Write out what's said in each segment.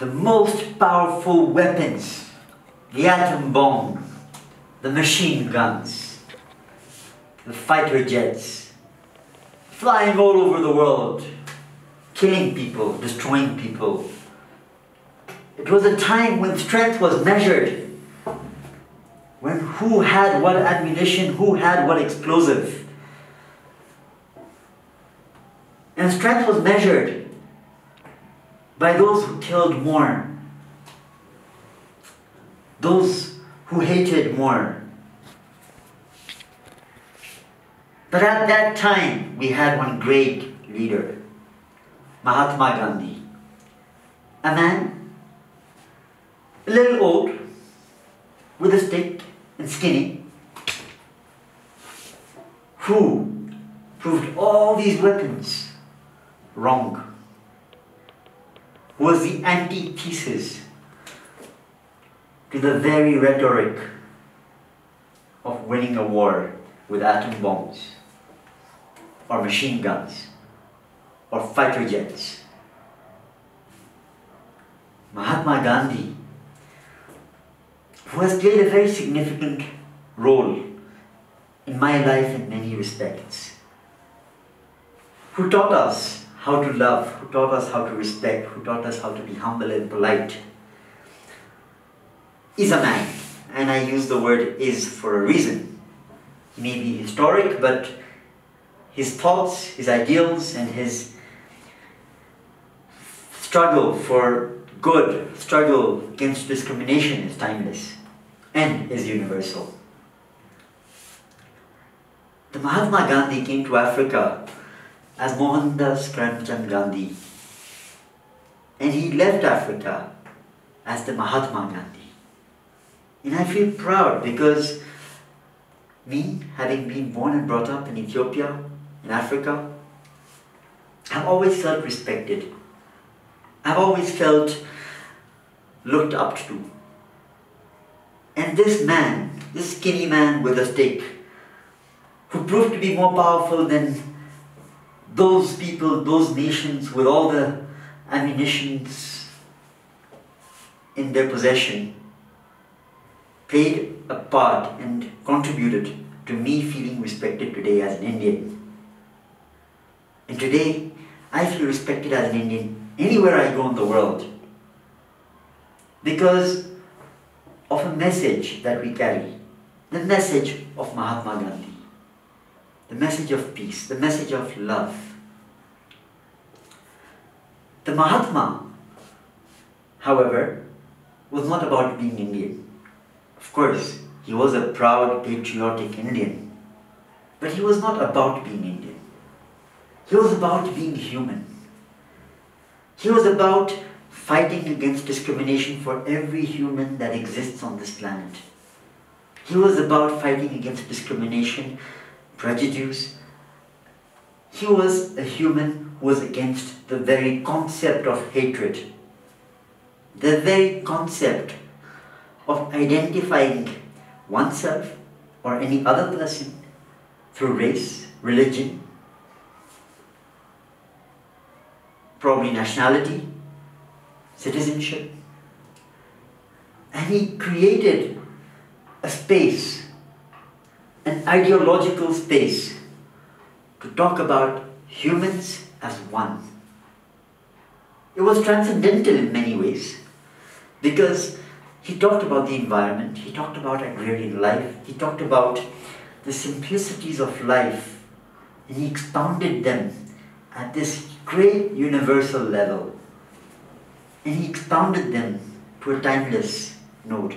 the most powerful weapons, the atom bomb, the machine guns, the fighter jets, flying all over the world, killing people, destroying people. It was a time when strength was measured, when who had what ammunition, who had what explosive. And strength was measured by those who killed more, those who hated more. But at that time, we had one great leader, Mahatma Gandhi. A man, a little old, with a stick and skinny, who proved all these weapons wrong, who was the antithesis to the very rhetoric of winning a war with atom bombs, or machine guns, or fighter jets. Mahatma Gandhi, who has played a very significant role in my life in many respects, who taught us how to love, who taught us how to respect, who taught us how to be humble and polite, is a man, and I use the word is for a reason. He may be historic, but his thoughts, his ideals, and his struggle for good, struggle against discrimination is timeless and is universal. The Mahatma Gandhi came to Africa as Mohandas Karamchand Gandhi, and he left Africa as the Mahatma Gandhi. And I feel proud because me, having been born and brought up in Ethiopia, in Africa, I've always felt respected. I've always felt looked up to. And this man, this skinny man with a stick, who proved to be more powerful than those people, those nations with all the ammunitions in their possession, played a part and contributed to me feeling respected today as an Indian. And today, I feel respected as an Indian anywhere I go in the world because of a message that we carry, the message of Mahatma Gandhi, the message of peace, the message of love. The Mahatma, however, was not about being Indian. Of course, he was a proud, patriotic Indian, but he was not about being Indian. He was about being human. He was about fighting against discrimination for every human that exists on this planet. He was about fighting against discrimination, prejudice. He was a human who was against the very concept of hatred, the very concept of identifying oneself or any other person through race, religion, probably nationality, citizenship. And he created a space, an ideological space, to talk about humans as one. It was transcendental in many ways because he talked about the environment, he talked about agrarian life, he talked about the simplicities of life, and he expounded them at this great universal level. And he expounded them to a timeless note.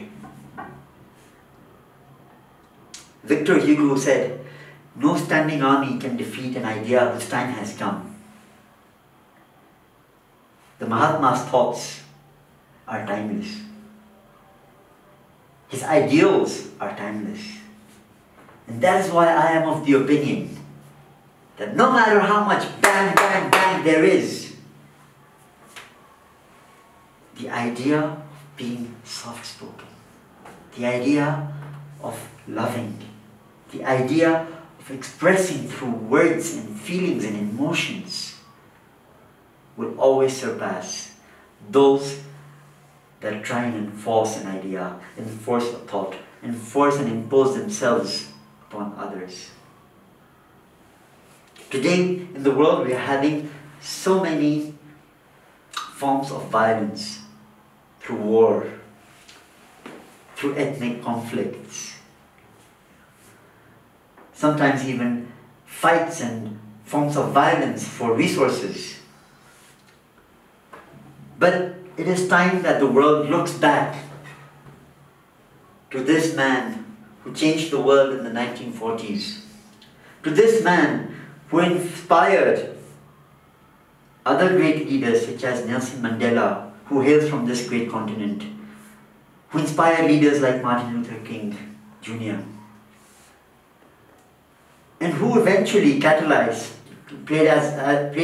Victor Hugo said, "No standing army can defeat an idea whose time has come." The Mahatma's thoughts are timeless. His ideals are timeless. And that is why I am of the opinion that no matter how much bang, bang, bang there is, the idea of being soft-spoken, the idea of loving, the idea of expressing through words and feelings and emotions will always surpass those that try and enforce an idea, enforce a thought, enforce and impose themselves upon others. Today in the world we are having so many forms of violence through war, through ethnic conflicts, sometimes even fights and forms of violence for resources. But it is time that the world looks back to this man who changed the world in the 1940s, to this man who inspired other great leaders such as Nelson Mandela, who hails from this great continent, who inspired leaders like Martin Luther King Jr., and who eventually played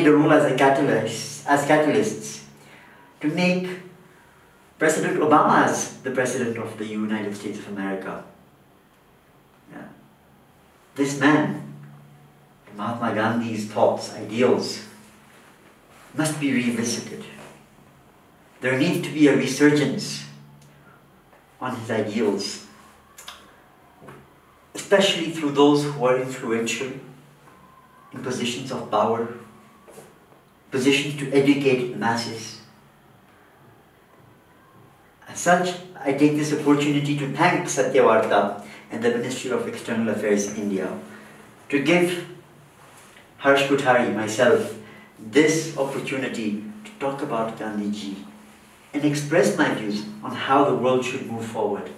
a role as catalysts to make President Obama as the President of the United States of America. Yeah. This man, Mahatma Gandhi's thoughts, ideals, must be revisited. There needs to be a resurgence on his ideals, especially through those who are influential in positions of power, positions to educate the masses. As such, I take this opportunity to thank Satya Vaarta and the Ministry of External Affairs in India to give Kothari, myself, this opportunity to talk about Gandhiji and express my views on how the world should move forward.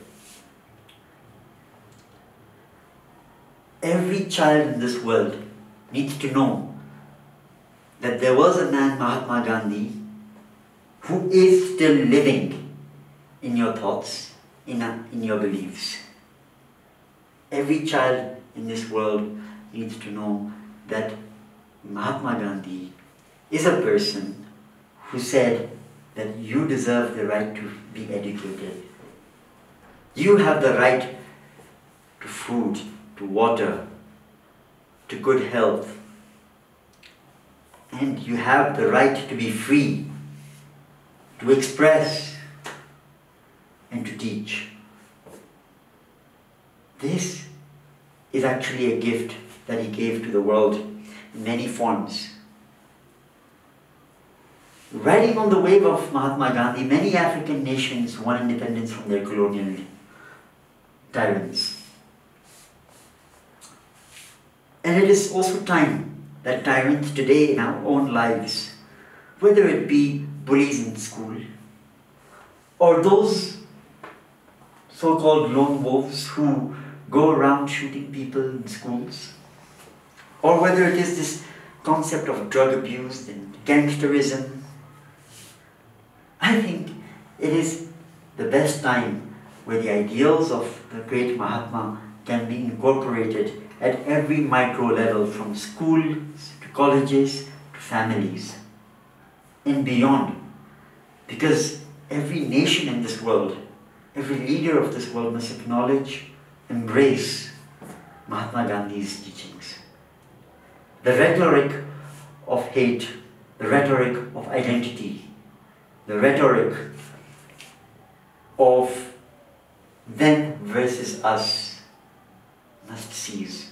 Every child in this world needs to know that there was a man, Mahatma Gandhi, who is still living in your thoughts, in your beliefs. Every child in this world needs to know that Mahatma Gandhi is a person who said that you deserve the right to be educated. You have the right to food, to water, to good health. And you have the right to be free, to express, and to teach. This is actually a gift that he gave to the world in many forms. Riding on the wave of Mahatma Gandhi, many African nations won independence from their colonial tyrants. And it is also time that tyrants today in our own lives, whether it be bullies in school, or those so-called lone wolves who go around shooting people in schools, or whether it is this concept of drug abuse and gangsterism, I think it is the best time where the ideals of the great Mahatma can be incorporated at every micro level, from schools to colleges to families and beyond. Because every nation in this world, every leader of this world must acknowledge, embrace Mahatma Gandhi's teachings. The rhetoric of hate, the rhetoric of identity, the rhetoric of them versus us must cease.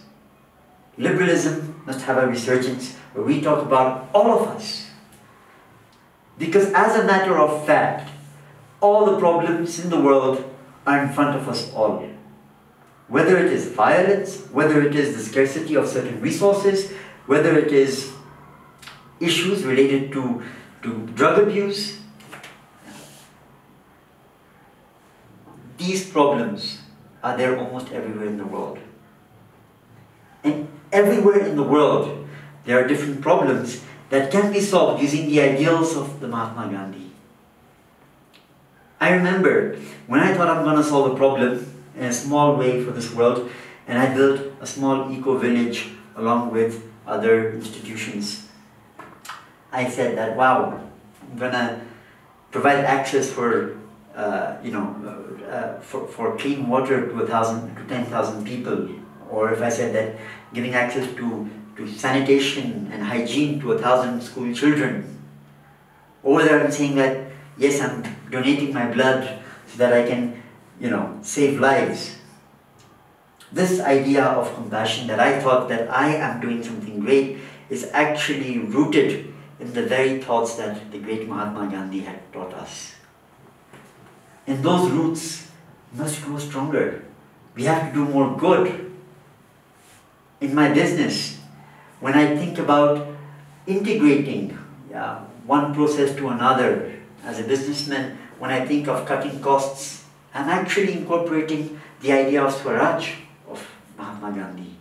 Liberalism must have a resurgence where we talk about all of us. Because as a matter of fact, all the problems in the world are in front of us all. Whether it is violence, whether it is the scarcity of certain resources, whether it is issues related to drug abuse, these problems are there almost everywhere in the world. And everywhere in the world, there are different problems that can be solved using the ideals of the Mahatma Gandhi. I remember when I thought I'm going to solve a problem in a small way for this world, and I built a small eco-village along with other institutions. I said that, wow, I'm going to provide access for for clean water to 10,000 people. Or if I said that giving access to sanitation and hygiene to 1,000 school children. Over there I'm saying that Yes, I'm donating my blood so that I can, save lives. This idea of compassion that I thought that I am doing something great is actually rooted in the very thoughts that the great Mahatma Gandhi had taught us. And those roots must grow stronger. We have to do more good. In my business, when I think about integrating one process to another, as a businessman, when I think of cutting costs, I'm actually incorporating the idea of Swaraj of Mahatma Gandhi,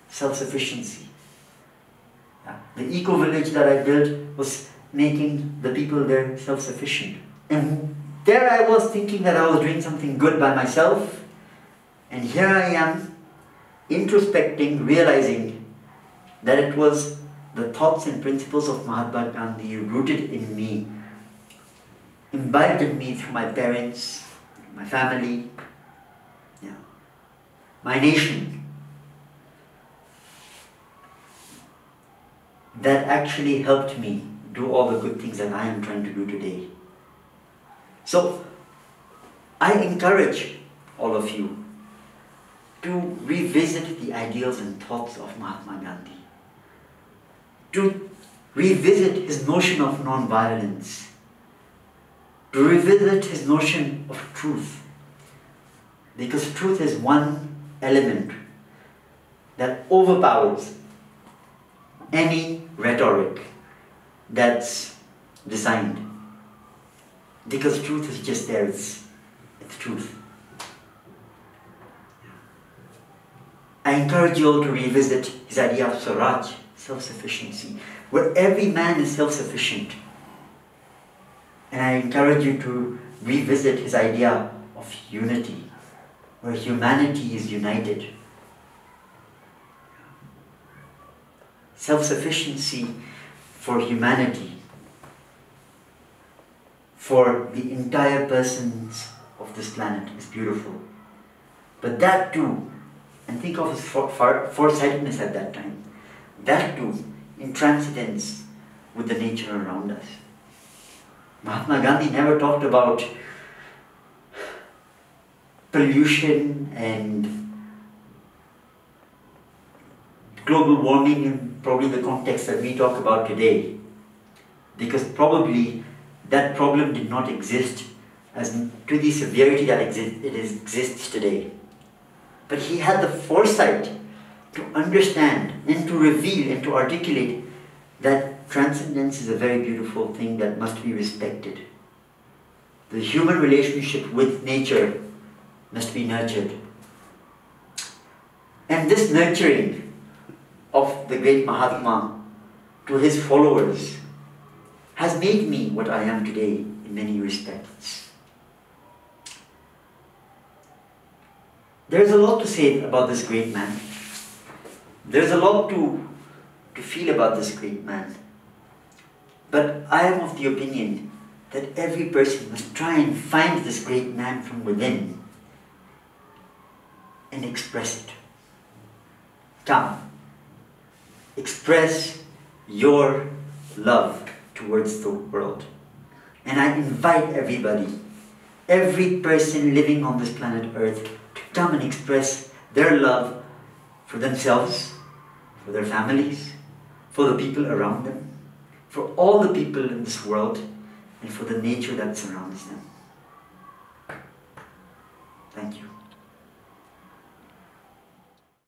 self-sufficiency. The eco-village that I built was making the people there self-sufficient. And there I was thinking that I was doing something good by myself, and here I am introspecting, realizing that it was the thoughts and principles of Mahatma Gandhi rooted in me, imbibed in me through my parents, my family, my nation, that actually helped me do all the good things that I am trying to do today. So, I encourage all of you to revisit the ideals and thoughts of Mahatma Gandhi, to revisit his notion of non-violence, to revisit his notion of truth, because truth is one element that overpowers any rhetoric that's designed, because truth is just there, it's truth. I encourage you all to revisit his idea of Swaraj, self-sufficiency, where every man is self-sufficient. And I encourage you to revisit his idea of unity, where humanity is united. Self-sufficiency for humanity, for the entire persons of this planet is beautiful. But that too, and think of his foresightedness at that time, that too in transcendence with the nature around us. Mahatma Gandhi never talked about pollution and global warming in probably the context that we talk about today, because probably that problem did not exist as to the severity that it exists today. But he had the foresight to understand and to reveal and to articulate that transcendence is a very beautiful thing that must be respected. The human relationship with nature must be nurtured. And this nurturing of the great Mahatma to his followers has made me what I am today in many respects. There's a lot to say about this great man. There's a lot to feel about this great man. But I am of the opinion that every person must try and find this great man from within and express it. Come, express your love towards the world. And I invite everybody, every person living on this planet Earth, to come and express their love for themselves, for their families, for the people around them, for all the people in this world, and for the nature that surrounds them. Thank you.